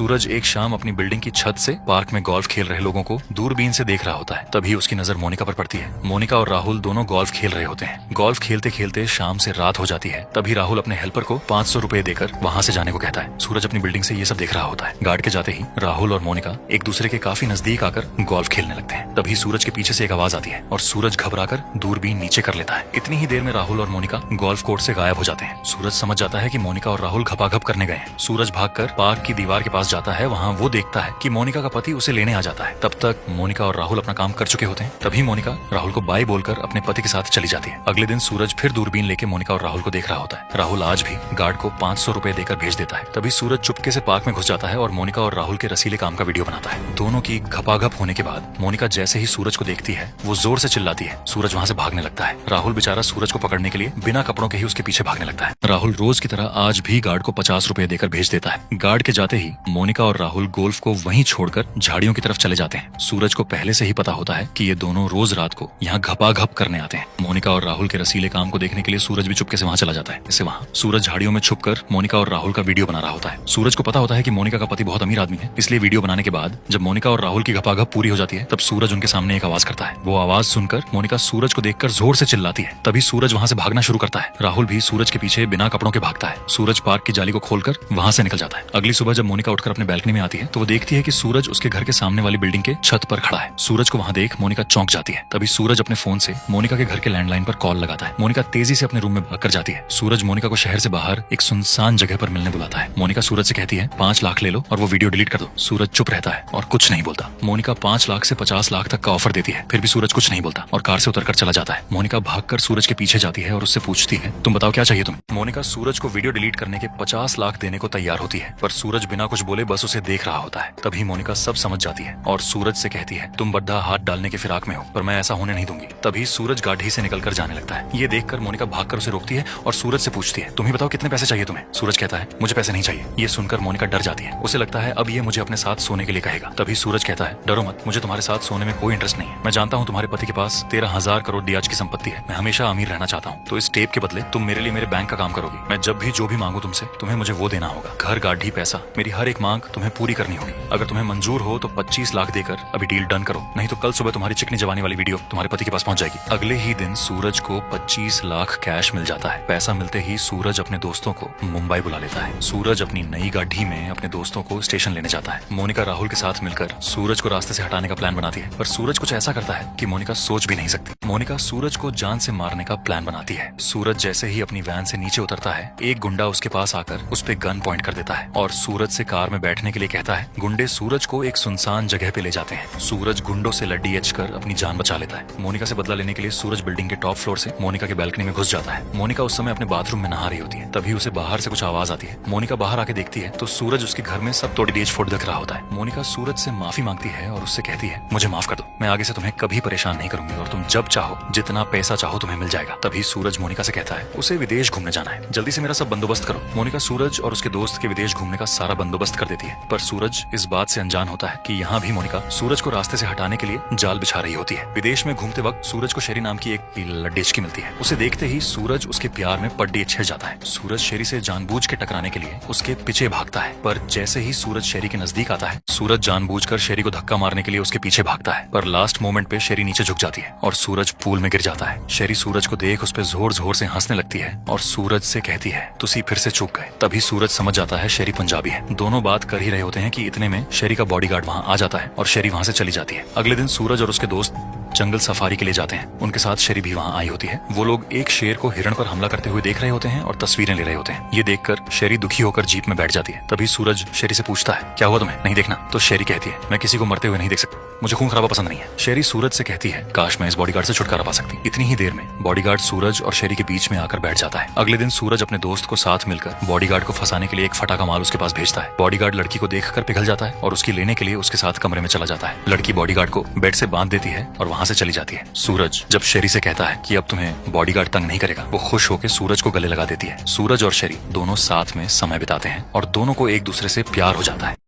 सूरज एक शाम अपनी बिल्डिंग की छत से पार्क में गोल्फ खेल रहे लोगों को दूरबीन से देख रहा होता है। तभी उसकी नजर मोनिका पर पड़ती है। मोनिका और राहुल दोनों गोल्फ खेल रहे होते हैं। गोल्फ खेलते खेलते शाम से रात हो जाती है। तभी राहुल अपने हेल्पर को 500 रुपए देकर वहाँ से जाने को कहता है। सूरज अपनी बिल्डिंग से ये सब देख रहा होता है। गार्ड के जाते ही राहुल और मोनिका एक दूसरे के काफी नजदीक आकर गोल्फ खेलने लगते हैं। तभी सूरज के पीछे से एक आवाज आती है और सूरज घबराकर दूरबीन नीचे कर लेता है। इतनी ही देर में राहुल और मोनिका गोल्फ कोर्ट से गायब हो जाते हैं। सूरज समझ जाता है कि मोनिका और राहुल घपाघप करने गए हैं। सूरज भागकर पार्क की दीवार के पास जाता है। वहाँ वो देखता है कि मोनिका का पति उसे लेने आ जाता है। तब तक मोनिका और राहुल अपना काम कर चुके होते हैं। तभी मोनिका राहुल को बाय बोलकर अपने पति के साथ चली जाती है। अगले दिन सूरज फिर दूरबीन लेके मोनिका और राहुल को देख रहा होता है। राहुल आज भी गार्ड को 500 रुपए देकर भेज देता है। तभी सूरज चुपके से पार्क में घुस जाता है और मोनिका और राहुल के रसीले काम का वीडियो बनाता है। दोनों की घपाघप होने के बाद मोनिका जैसे ही सूरज को देखती है वो जोर से चिल्लाती है। सूरज वहाँ से भागने लगता है। राहुल बेचारा सूरज को पकड़ने के लिए बिना कपड़ों के ही उसके पीछे भागने लगता है। राहुल रोज की तरह आज भी गार्ड को 50 रुपए देकर भेज देता है। गार्ड के जाते ही मोनिका और राहुल गोल्फ को वहीं छोड़कर झाड़ियों की तरफ चले जाते हैं। सूरज को पहले से ही पता होता है कि ये दोनों रोज रात को यहाँ घपाघप करने आते हैं। मोनिका और राहुल के रसीले काम को देखने के लिए सूरज भी चुपके से वहाँ चला जाता है। इससे वहाँ सूरज झाड़ियों में छुपकर मोनिका और राहुल का वीडियो बना रहा होता है। सूरज को पता होता है कि मोनिका का पति बहुत अमीर आदमी है, इसलिए वीडियो बनाने के बाद जब मोनिका और राहुल की घपाघप पूरी हो जाती है तब सूरज उनके सामने एक आवाज करता है। वो आवाज सुनकर मोनिका सूरज को देखकर जोर से चिल्लाती है। तभी सूरज वहाँ से भागना शुरू करता है। राहुल भी सूरज के पीछे बिना कपड़ों के भागता है। सूरज पार्क की जाली को खोलकर वहाँ से निकल जाता है। अगली सुबह जब मोनिका उठकर अपने बैल्कनी में आती है तो वो देखती है कि सूरज उसके घर के सामने वाली बिल्डिंग के छत पर खड़ा है। सूरज को वहाँ देख मोनिका चौंक जाती है। तभी सूरज अपने फोन से मोनिका के घर के लैंडलाइन पर कॉल लगाता है। मोनिका तेजी से अपने रूम में भागकर जाती है। सूरज मोनिका को शहर से बाहर एक सुनसान जगह पर मिलने बुलाता है। मोनिका सूरज से कहती है 5 लाख ले लो और वो वीडियो डिलीट कर दो। सूरज चुप रहता है और कुछ नहीं बोलता। मोनिका 5 लाख से 50 लाख तक का ऑफर देती है, फिर भी सूरज कुछ नहीं बोलता और कार से उतरकर चला जाता है। मोनिका भागकर सूरज के पीछे जाती है और उससे पूछती है तुम बताओ क्या चाहिए तुम्हें। मोनिका सूरज को वीडियो डिलीट करने के 50 लाख देने को तैयार होती है, पर सूरज बिना कुछ बोले बस उसे देख रहा होता है। तभी मोनिका सब समझ जाती है और सूरज से कहती है तुम बड्ढा हाथ डालने के फिराक में हो, पर मैं ऐसा होने नहीं दूंगी। तभी सूरज गाड़ी से निकलकर जाने लगता है। ये देखकर मोनिका भागकर उसे रोकती है और सूरज से पूछती है तुम ही बताओ कितने पैसे चाहिए तुम्हें। सूरज कहता है मुझे पैसे नहीं चाहिए। ये सुनकर मोनिका डर जाती है। उसे लगता है अब ये मुझे अपने साथ सोने के लिए कहेगा। तभी सूरज कहता है डरो मत, मुझे तुम्हारे साथ सोने में कोई इंटरेस्ट नहीं है। मैं जानता हूँ तुम्हारे पति के पास 13,000 करोड़ ब्याज की संपत्ति है। मैं हमेशा अमीर रहना चाहता हूँ, तो इस टेप के बदले तुम मेरे लिए मेरे बैंक का काम करोगी। मैं जब भी जो भी मांगू तुमसे तुम्हें मुझे वो देना होगा। घर गाड़ी पैसा, मेरी हर एक मांग तुम्हें पूरी करनी होगी। अगर तुम्हें मंजूर हो तो 25 लाख देकर अभी डील डन करो, नहीं तो कल सुबह तुम्हारी चिकनी जवानी वाली वीडियो तुम्हारे पति के पास पहुंच जाएगी। अगले ही दिन सूरज को 25 लाख कैश मिल जाता है। पैसा मिलते ही सूरज अपने दोस्तों को मुंबई बुला लेता है। सूरज अपनी नई गाड़ी में अपने दोस्तों को स्टेशन लेने जाता है। मोनिका राहुल के साथ मिलकर सूरज को रास्ते से हटाने का प्लान बनाती है, पर सूरज कुछ ऐसा करता है कि मोनिका सोच भी नहीं सकती। मोनिका सूरज को जान से मारने का प्लान बनाती है। सूरज जैसे ही अपनी वैन से नीचे उतरता है एक गुंडा उसके पास आकर उस पे गन पॉइंट कर देता है और सूरज से कार में बैठने के लिए कहता है। गुंडे सूरज को एक सुनसान जगह पे ले जाते हैं। सूरज गुंडों से लड्डी कर अपनी जान बचा लेता है। मोनिका से बदला लेने के लिए सूरज बिल्डिंग के टॉप फ्लोर से मोनिका के बैल्कनी में घुस जाता है। मोनिका उस समय अपने बाथरूम में नहा रही होती है। तभी उसे बाहर से कुछ आवाज आती है। मोनिका बाहर आके देखती है तो सूरज उसके घर में सब तोड़ी फोड़ दिख रहा होता है। मोनिका सूरज से माफी मांगती है और उससे कहती है मुझे माफ कर दो, मैं आगे से तुम्हें कभी परेशान नहीं करूंगी और तुम जब चाहो जितना पैसा चाहो तुम्हें मिल जाएगा। तभी सूरज मोनिका से कहता है उसे विदेश घूमने जाना है, जल्दी से मेरा सब बंदोबस्त करो। मोनिका सूरज और उसके दोस्त के विदेश घूमने का सारा बंदोबस्त कर देती है, पर सूरज इस बात से अनजान होता है कि यहाँ भी मोनिका सूरज को रास्ते से हटाने के लिए जाल बिछा रही होती है। विदेश में घूमते वक्त सूरज को शेरी नाम की एक लड्डेचकी मिलती है। उसे देखते ही सूरज उसके प्यार में पड्डी छिड़ जाता है। सूरज शेरी से जानबूझ के टकराने के लिए उसके पीछे भागता है, पर जैसे ही सूरज शेरी के नजदीक आता है सूरज जानबूझकर शेरी को धक्का मारने के लिए उसके पीछे भागता है, पर लास्ट मोमेंट पे शेरी नीचे झुक जाती है और सूरज पूल में गिर जाता है। शेरी सूरज को देख उस पे जोर जोर से हंसने लगती है और सूरज से कहती है तुसी फिर से चूक गए। तभी सूरज समझ जाता है शेरी पंजाबी है। दोनों बात कर ही रहे होते हैं कि इतने में शेरी का बॉडीगार्ड वहाँ आ जाता है और शेरी वहाँ से चली जाती है। अगले दिन सूरज और उसके दोस्त जंगल सफारी के लिए जाते हैं। उनके साथ शेरी भी वहाँ आई होती है। वो लोग एक शेर को हिरण पर हमला करते हुए देख रहे होते हैं और तस्वीरें ले रहे होते हैं। ये देखकर शेरी दुखी होकर जीप में बैठ जाती है। तभी सूरज शेरी से पूछता है क्या हुआ तुम्हें, नहीं देखना। तो शेरी कहती है मैं किसी को मरते हुए नहीं देख सकती, मुझे खून खराबा पसंद नहीं है। शेरी सूरज से कहती है काश मैं इस बॉडीगार्ड से छुटकारा पा सकती। इतनी ही देर में बॉडीगार्ड सूरज और शेरी के बीच में आकर बैठ जाता है। अगले दिन सूरज अपने दोस्त को साथ मिलकर बॉडीगार्ड को फंसाने के लिए एक फटाका माल उसके पास भेजता है। बॉडीगार्ड लड़की को देखकर पिघल जाता है और उसकी लेने के लिए उसके साथ कमरे में चला जाता है। लड़की बॉडीगार्ड को बेड से बांध देती है और वहाँ से चली जाती है। सूरज जब शेरी से कहता है कि अब तुम्हें बॉडीगार्ड तंग नहीं करेगा, वो खुश होकर सूरज को गले लगा देती है। सूरज और शेरी दोनों साथ में समय बिताते हैं और दोनों को एक दूसरे से प्यार हो जाता है।